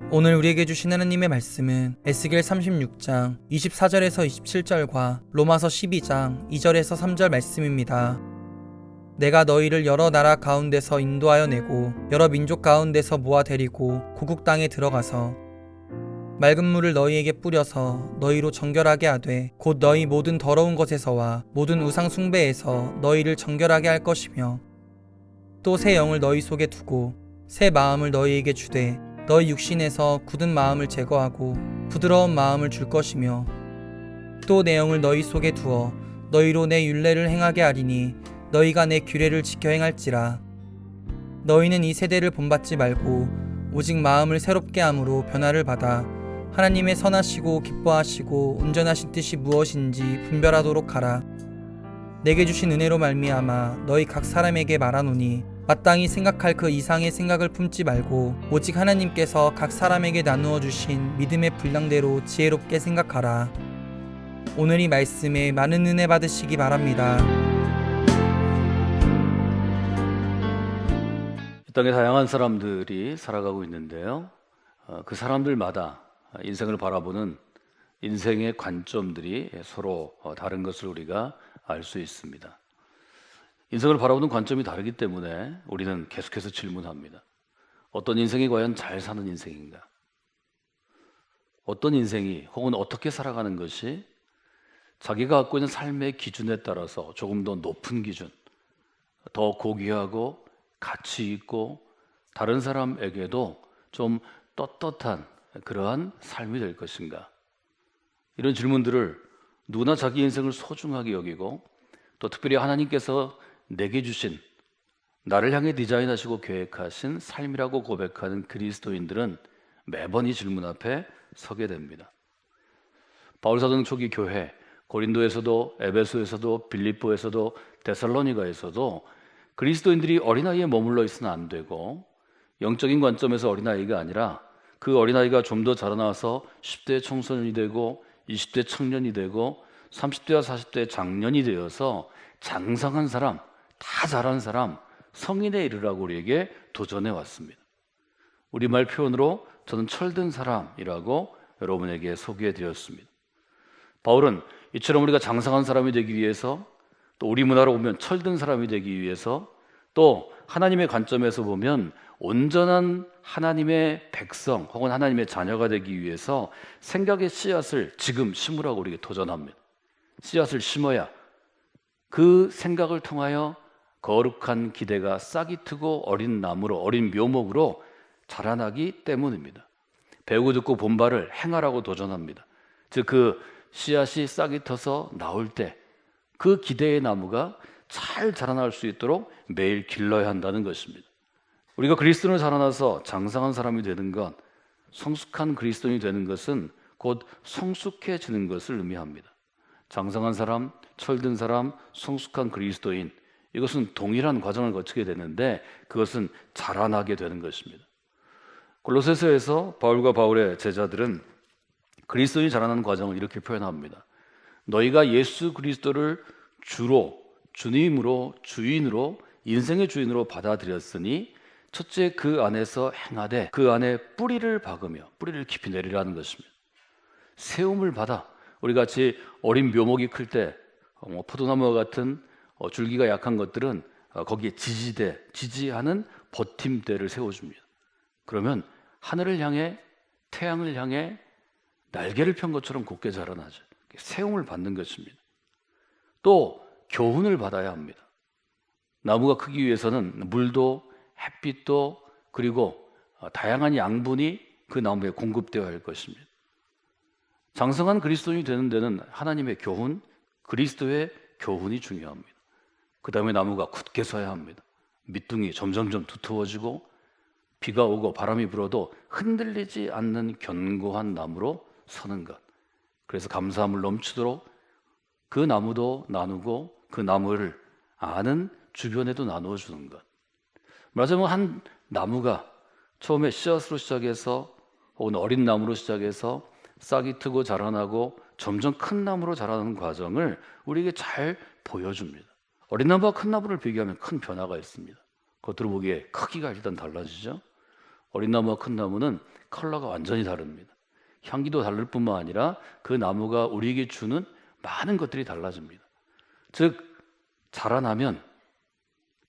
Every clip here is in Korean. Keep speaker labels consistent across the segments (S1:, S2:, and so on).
S1: 오늘 우리에게 주신 하나님의 말씀은 에스겔 36장 24절에서 27절과 로마서 12장 2절에서 3절 말씀입니다. 내가 너희를 여러 나라 가운데서 인도하여 내고 여러 민족 가운데서 모아 데리고 고국 땅에 들어가서 맑은 물을 너희에게 뿌려서 너희로 정결하게 하되 곧 너희 모든 더러운 것에서와 모든 우상 숭배에서 너희를 정결하게 할 것이며 또 새 영을 너희 속에 두고 새 마음을 너희에게 주되 너희 육신에서 굳은 마음을 제거하고 부드러운 마음을 줄 것이며 또 내 영을 너희 속에 두어 너희로 내 율례를 행하게 하리니 너희가 내 규례를 지켜 행할지라. 너희는 이 세대를 본받지 말고 오직 마음을 새롭게 함으로 변화를 받아 하나님의 선하시고 기뻐하시고 온전하신 뜻이 무엇인지 분별하도록 하라. 내게 주신 은혜로 말미암아 너희 각 사람에게 말하노니 마땅히 생각할 그 이상의 생각을 품지 말고 오직 하나님께서 각 사람에게 나누어 주신 믿음의 분량대로 지혜롭게 생각하라. 오늘 이 말씀에 많은 은혜 받으시기 바랍니다.
S2: 이 땅에 다양한 사람들이 살아가고 있는데요. 그 사람들마다 인생을 바라보는 인생의 관점들이 서로 다른 것을 우리가 알 수 있습니다. 인생을 바라보는 관점이 다르기 때문에 우리는 계속해서 질문합니다. 어떤 인생이 과연 잘 사는 인생인가? 어떤 인생이 혹은 어떻게 살아가는 것이 자기가 갖고 있는 삶의 기준에 따라서 조금 더 높은 기준, 더 고귀하고 가치 있고 다른 사람에게도 좀 떳떳한 그러한 삶이 될 것인가? 이런 질문들을 누구나 자기 인생을 소중하게 여기고 또 특별히 하나님께서 내게 주신 나를 향해 디자인하시고 계획하신 삶이라고 고백하는 그리스도인들은 매번 이 질문 앞에 서게 됩니다. 바울사도는 초기 교회 고린도에서도 에베소에서도 빌립보에서도 데살로니가에서도 그리스도인들이 어린아이에 머물러 있으면 안 되고 영적인 관점에서 어린아이가 아니라 그 어린아이가 좀 더 자라나서 10대 청소년이 되고 20대 청년이 되고 30대와 40대 장년이 되어서 장성한 사람, 다 자란 사람, 성인에 이르라고 우리에게 도전해 왔습니다. 우리말 표현으로 저는 철든 사람이라고 여러분에게 소개해 드렸습니다. 바울은 이처럼 우리가 장성한 사람이 되기 위해서 또 우리 문화로 보면 철든 사람이 되기 위해서 또 하나님의 관점에서 보면 온전한 하나님의 백성 혹은 하나님의 자녀가 되기 위해서 생각의 씨앗을 지금 심으라고 우리에게 도전합니다. 씨앗을 심어야 그 생각을 통하여 거룩한 기대가 싹이 트고 어린 나무로 어린 묘목으로 자라나기 때문입니다. 배우고 듣고 본바를 행하라고 도전합니다. 즉 그 씨앗이 싹이 터서 나올 때 그 기대의 나무가 잘 자라날 수 있도록 매일 길러야 한다는 것입니다. 우리가 그리스도인으로 자라나서 장성한 사람이 되는 것, 성숙한 그리스도인이 되는 것은 곧 성숙해지는 것을 의미합니다. 장성한 사람, 철든 사람, 성숙한 그리스도인, 이것은 동일한 과정을 거치게 되는데 그것은 자라나게 되는 것입니다. 골로새서에서 바울과 바울의 제자들은 그리스도인이 자라나는 과정을 이렇게 표현합니다. 너희가 예수 그리스도를 주로, 주님으로, 주인으로, 인생의 주인으로 받아들였으니 첫째 그 안에서 행하되 그 안에 뿌리를 박으며 뿌리를 깊이 내리라는 것입니다. 세움을 받아 우리 같이 어린 묘목이 클 때 포도나무와 같은 줄기가 약한 것들은 거기에 지지하는 버팀대를 세워줍니다. 그러면 하늘을 향해 태양을 향해 날개를 편 것처럼 곧게 자라나죠. 세움을 받는 것입니다. 또 교훈을 받아야 합니다. 나무가 크기 위해서는 물도 햇빛도 그리고 다양한 양분이 그 나무에 공급되어야 할 것입니다. 장성한 그리스도인이 되는 데는 하나님의 교훈, 그리스도의 교훈이 중요합니다. 그 다음에 나무가 굳게 서야 합니다. 밑둥이 점점점 두터워지고 비가 오고 바람이 불어도 흔들리지 않는 견고한 나무로 서는 것. 그래서 감사함을 넘치도록 그 나무도 나누고 그 나무를 아는 주변에도 나누어 주는 것. 말하자면 한 나무가 처음에 씨앗으로 시작해서 혹은 어린 나무로 시작해서 싹이 트고 자라나고 점점 큰 나무로 자라는 과정을 우리에게 잘 보여줍니다. 어린 나무와 큰 나무를 비교하면 큰 변화가 있습니다. 겉으로 보기에 크기가 일단 달라지죠. 어린 나무와 큰 나무는 컬러가 완전히 다릅니다. 향기도 다를 뿐만 아니라 그 나무가 우리에게 주는 많은 것들이 달라집니다. 즉 자라나면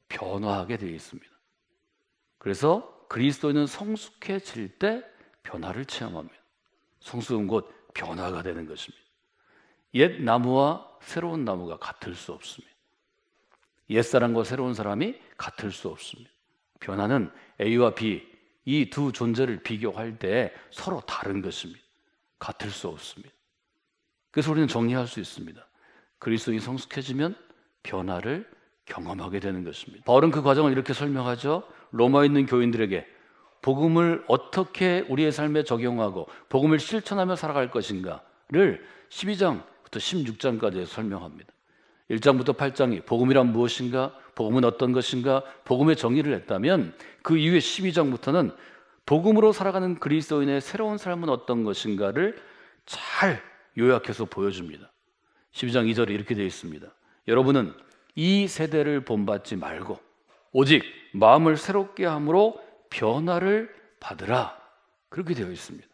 S2: 변화하게 되어 있습니다. 그래서 그리스도인은 성숙해질 때 변화를 체험합니다. 성숙은 곧 변화가 되는 것입니다. 옛 나무와 새로운 나무가 같을 수 없습니다. 옛 사람과 새로운 사람이 같을 수 없습니다. 변화는 A와 B, 이 두 존재를 비교할 때 서로 다른 것입니다. 같을 수 없습니다. 그래서 우리는 정리할 수 있습니다. 그리스도인이 성숙해지면 변화를 경험하게 되는 것입니다. 바울은 그 과정을 이렇게 설명하죠. 로마에 있는 교인들에게 복음을 어떻게 우리의 삶에 적용하고 복음을 실천하며 살아갈 것인가를 12장부터 16장까지 설명합니다. 1장부터 8장이 복음이란 무엇인가, 복음은 어떤 것인가, 복음의 정의를 했다면 그 이후에 12장부터는 복음으로 살아가는 그리스도인의 새로운 삶은 어떤 것인가를 잘 요약해서 보여줍니다. 12장 2절에 이렇게 되어 있습니다. 여러분은 이 세대를 본받지 말고 오직 마음을 새롭게 함으로 변화를 받으라. 그렇게 되어 있습니다.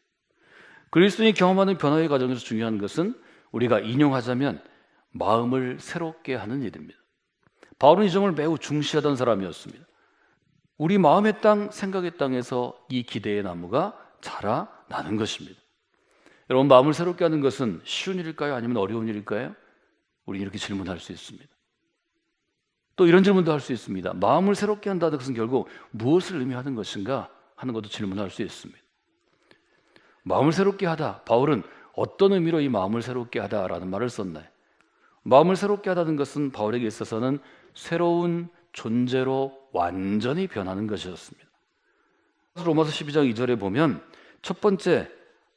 S2: 그리스도인이 경험하는 변화의 과정에서 중요한 것은 우리가 인용하자면 마음을 새롭게 하는 일입니다. 바울은 이 점을 매우 중시하던 사람이었습니다. 우리 마음의 땅, 생각의 땅에서 이 기대의 나무가 자라나는 것입니다. 여러분, 마음을 새롭게 하는 것은 쉬운 일일까요? 아니면 어려운 일일까요? 우리 이렇게 질문할 수 있습니다. 또 이런 질문도 할 수 있습니다. 마음을 새롭게 한다는 것은 결국 무엇을 의미하는 것인가 하는 것도 질문할 수 있습니다. 마음을 새롭게 하다, 바울은 어떤 의미로 이 마음을 새롭게 하다라는 말을 썼나요? 마음을 새롭게 하다는 것은 바울에게 있어서는 새로운 존재로 완전히 변하는 것이었습니다. 로마서 12장 2절에 보면 첫 번째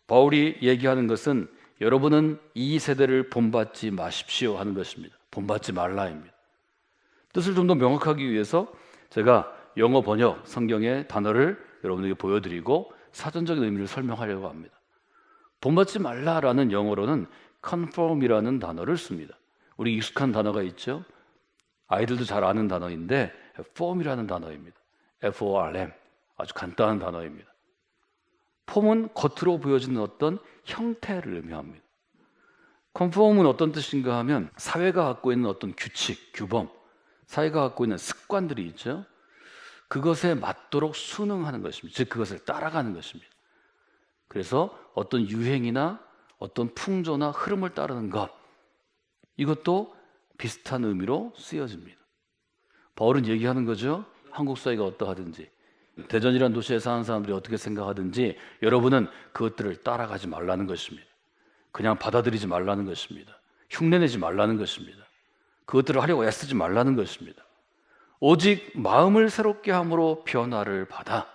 S2: 바울이 얘기하는 것은 여러분은 이 세대를 본받지 마십시오 하는 것입니다. 본받지 말라입니다. 뜻을 좀 더 명확하기 위해서 제가 영어 번역 성경의 단어를 여러분에게 보여드리고 사전적인 의미를 설명하려고 합니다. 본받지 말라라는 영어로는 conform이라는 단어를 씁니다. 우리 익숙한 단어가 있죠. 아이들도 잘 아는 단어인데 form이라는 단어입니다. F-O-R-M, 아주 간단한 단어입니다. 폼은 겉으로 보여지는 어떤 형태를 의미합니다. conform은 어떤 뜻인가 하면 사회가 갖고 있는 어떤 규칙, 규범, 사회가 갖고 있는 습관들이 있죠. 그것에 맞도록 순응하는 것입니다. 즉 그것을 따라가는 것입니다. 그래서 어떤 유행이나 어떤 풍조나 흐름을 따르는 것, 이것도 비슷한 의미로 쓰여집니다. 바울은 얘기하는 거죠. 한국 사회가 어떠하든지, 대전이라는 도시에 사는 사람들이 어떻게 생각하든지 여러분은 그것들을 따라가지 말라는 것입니다. 그냥 받아들이지 말라는 것입니다. 흉내내지 말라는 것입니다. 그것들을 하려고 애쓰지 말라는 것입니다. 오직 마음을 새롭게 함으로 변화를 받아.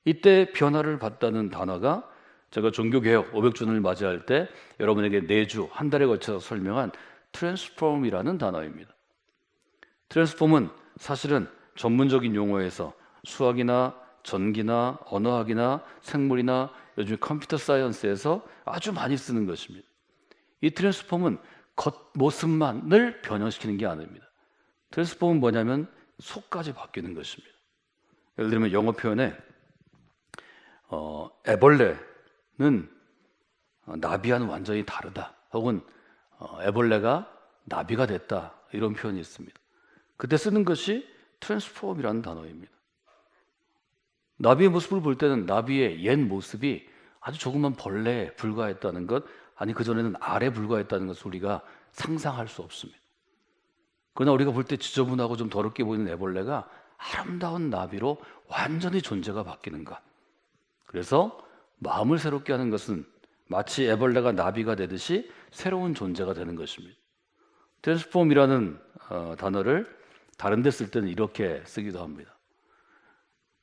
S2: 이때 변화를 받다는 단어가 제가 종교개혁 500주년을 맞이할 때 여러분에게 4주, 한 달에 걸쳐서 설명한 트랜스폼이라는 단어입니다. 트랜스폼은 사실은 전문적인 용어에서 수학이나 전기나 언어학이나 생물이나 요즘 컴퓨터 사이언스에서 아주 많이 쓰는 것입니다. 이 트랜스폼은 겉모습만을 변형시키는 게 아닙니다. 트랜스폼은 뭐냐면 속까지 바뀌는 것입니다. 예를 들면 영어 표현에 애벌레는 나비와는 완전히 다르다, 혹은 애벌레가 나비가 됐다, 이런 표현이 있습니다. 그때 쓰는 것이 트랜스폼이라는 단어입니다. 나비의 모습을 볼 때는 나비의 옛 모습이 아주 조그만 벌레에 불과했다는 것, 아니 그전에는 알에 불과했다는 것을 우리가 상상할 수 없습니다. 그러나 우리가 볼 때 지저분하고 좀 더럽게 보이는 애벌레가 아름다운 나비로 완전히 존재가 바뀌는 것. 그래서 마음을 새롭게 하는 것은 마치 애벌레가 나비가 되듯이 새로운 존재가 되는 것입니다. 트랜스폼이라는 단어를 다른 데 쓸 때는 이렇게 쓰기도 합니다.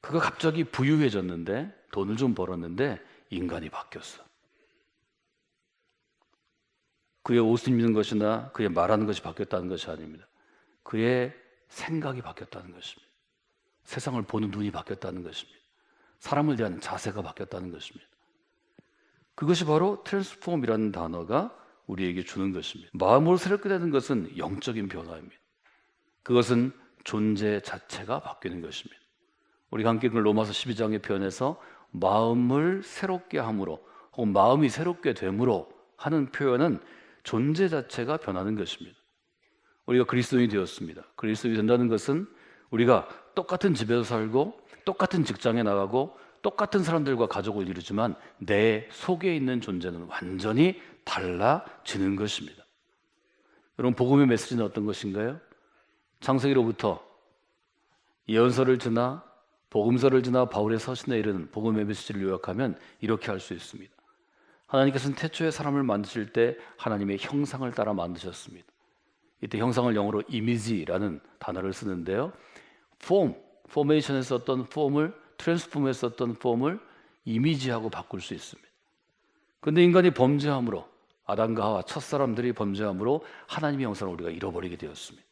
S2: 그가 갑자기 부유해졌는데, 돈을 좀 벌었는데 인간이 바뀌었어. 그의 옷을 입는 것이나 그의 말하는 것이 바뀌었다는 것이 아닙니다. 그의 생각이 바뀌었다는 것입니다. 세상을 보는 눈이 바뀌었다는 것입니다. 사람을 대하는 자세가 바뀌었다는 것입니다. 그것이 바로 트랜스폼이라는 단어가 우리에게 주는 것입니다. 마음으로 새롭게 되는 것은 영적인 변화입니다. 그것은 존재 자체가 바뀌는 것입니다. 우리가 함께 그 로마서 12장의 표현에서 마음을 새롭게 함으로 혹은 마음이 새롭게 됨으로 하는 표현은 존재 자체가 변하는 것입니다. 우리가 그리스도인이 되었습니다. 그리스도인이 된다는 것은 우리가 똑같은 집에서 살고 똑같은 직장에 나가고 똑같은 사람들과 가족을 이루지만 내 속에 있는 존재는 완전히 달라지는 것입니다. 여러분, 복음의 메시지는 어떤 것인가요? 창세기로부터 예언서를 지나 복음서를 지나 바울의 서신에 이르는 복음의 메시지를 요약하면 이렇게 할 수 있습니다. 하나님께서는 태초에 사람을 만드실 때 하나님의 형상을 따라 만드셨습니다. 이때 형상을 영어로 이미지라는 단어를 쓰는데요. 포메이션에 썼던 폼을 트랜스폼에 썼던 폼을 이미지하고 바꿀 수 있습니다. 그런데 인간이 범죄함으로 아담과 하와 첫사람들이 범죄함으로 하나님의 형상을 우리가 잃어버리게 되었습니다.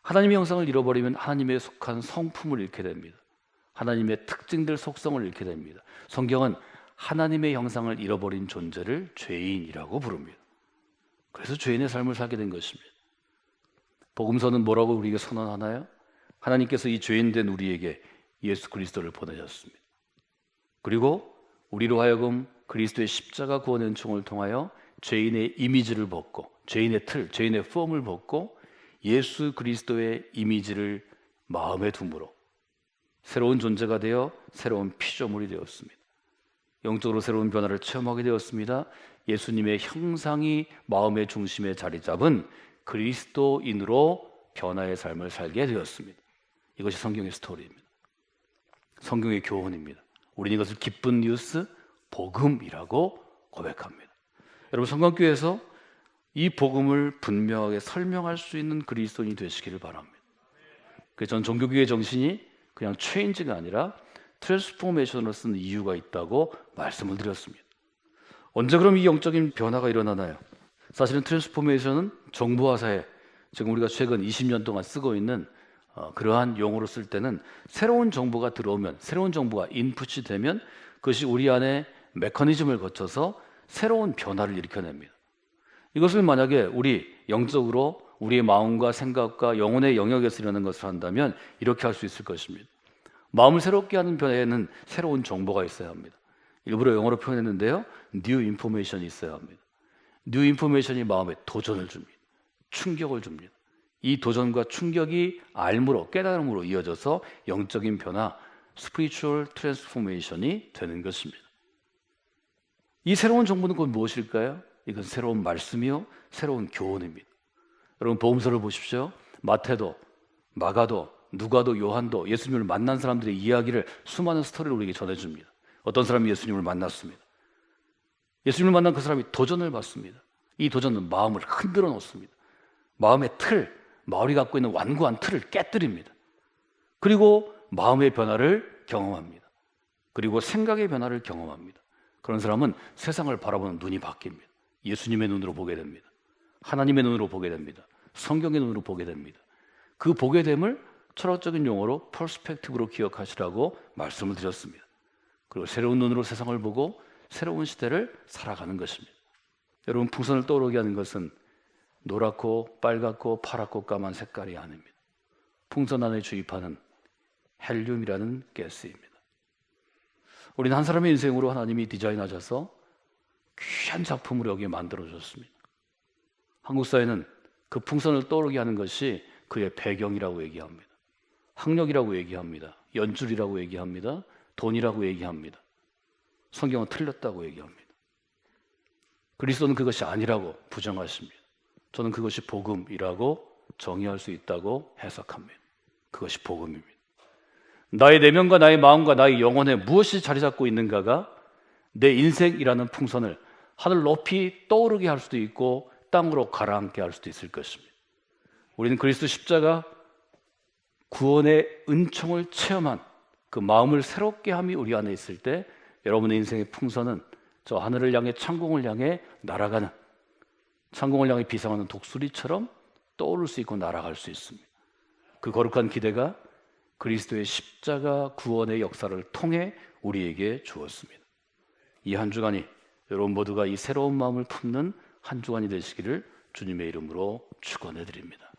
S2: 하나님의 형상을 잃어버리면 하나님에 속한 성품을 잃게 됩니다. 하나님의 특징들, 속성을 잃게 됩니다. 성경은 하나님의 형상을 잃어버린 존재를 죄인이라고 부릅니다. 그래서 죄인의 삶을 살게 된 것입니다. 복음서는 뭐라고 우리에게 선언하나요? 하나님께서 이 죄인된 우리에게 예수 그리스도를 보내셨습니다. 그리고 우리로 하여금 그리스도의 십자가 구원 은총을 통하여 죄인의 이미지를 벗고 죄인의 틀, 죄인의 폼을 벗고 예수 그리스도의 이미지를 마음에 둠으로 새로운 존재가 되어 새로운 피조물이 되었습니다. 영적으로 새로운 변화를 체험하게 되었습니다. 예수님의 형상이 마음의 중심에 자리 잡은 그리스도인으로 변화의 삶을 살게 되었습니다. 이것이 성경의 스토리입니다. 성경의 교훈입니다. 우리는 이것을 기쁜 뉴스, 복음이라고 고백합니다. 여러분, 성광교회에서 이 복음을 분명하게 설명할 수 있는 그리스도인이 되시기를 바랍니다. 그래서 전 종교교회의 정신이 그냥 체인지가 아니라 트랜스포메이션으로 쓰는 이유가 있다고 말씀을 드렸습니다. 언제 그럼 이 영적인 변화가 일어나나요? 사실은 트랜스포메이션은 정보화사에 지금 우리가 최근 20년 동안 쓰고 있는 그러한 용어로 쓸 때는 새로운 정보가 들어오면, 새로운 정보가 인풋이 되면 그것이 우리 안에 메커니즘을 거쳐서 새로운 변화를 일으켜냅니다. 이것을 만약에 우리 영적으로 우리의 마음과 생각과 영혼의 영역에서 일어나는 것을 한다면 이렇게 할 수 있을 것입니다. 마음을 새롭게 하는 변화에는 새로운 정보가 있어야 합니다. 일부러 영어로 표현했는데요, new information이 있어야 합니다. new information이 마음에 도전을 줍니다. 충격을 줍니다. 이 도전과 충격이 알므로, 깨달음으로 이어져서 영적인 변화, spiritual transformation이 되는 것입니다. 이 새로운 정보는 곧 무엇일까요? 이건 새로운 말씀이요, 새로운 교훈입니다. 여러분, 복음서를 보십시오. 마태도, 마가도, 누가도, 요한도 예수님을 만난 사람들의 이야기를, 수많은 스토리를 우리에게 전해줍니다. 어떤 사람이 예수님을 만났습니다. 예수님을 만난 그 사람이 도전을 받습니다. 이 도전은 마음을 흔들어 놓습니다. 마음의 틀, 마을이 갖고 있는 완고한 틀을 깨뜨립니다. 그리고 마음의 변화를 경험합니다. 그리고 생각의 변화를 경험합니다. 그런 사람은 세상을 바라보는 눈이 바뀝니다. 예수님의 눈으로 보게 됩니다. 하나님의 눈으로 보게 됩니다. 성경의 눈으로 보게 됩니다. 그 보게 됨을 철학적인 용어로 퍼스펙티브로 기억하시라고 말씀을 드렸습니다. 그리고 새로운 눈으로 세상을 보고 새로운 시대를 살아가는 것입니다. 여러분, 풍선을 떠오르게 하는 것은 노랗고 빨갛고 파랗고 까만 색깔이 아닙니다. 풍선 안에 주입하는 헬륨이라는 가스입니다. 우리는 한 사람의 인생으로 하나님이 디자인하셔서 귀한 작품으로 여기에 만들어줬습니다. 한국 사회는 그 풍선을 떠오르게 하는 것이 그의 배경이라고 얘기합니다. 학력이라고 얘기합니다. 연줄이라고 얘기합니다. 돈이라고 얘기합니다. 성경은 틀렸다고 얘기합니다. 그리스도는 그것이 아니라고 부정하십니다. 저는 그것이 복음이라고 정의할 수 있다고 해석합니다. 그것이 복음입니다. 나의 내면과 나의 마음과 나의 영혼에 무엇이 자리 잡고 있는가가 내 인생이라는 풍선을 하늘 높이 떠오르게 할 수도 있고 땅으로 가라앉게 할 수도 있을 것입니다. 우리는 그리스도 십자가 구원의 은총을 체험한 그 마음을 새롭게 함이 우리 안에 있을 때 여러분의 인생의 풍선은 저 하늘을 향해, 창공을 향해 날아가는, 창공을 향해 비상하는 독수리처럼 떠오를 수 있고 날아갈 수 있습니다. 그 거룩한 기대가 그리스도의 십자가 구원의 역사를 통해 우리에게 주었습니다. 이 한 주간이 여러분 모두가 이 새로운 마음을 품는 한 주간이 되시기를 주님의 이름으로 축원해 드립니다.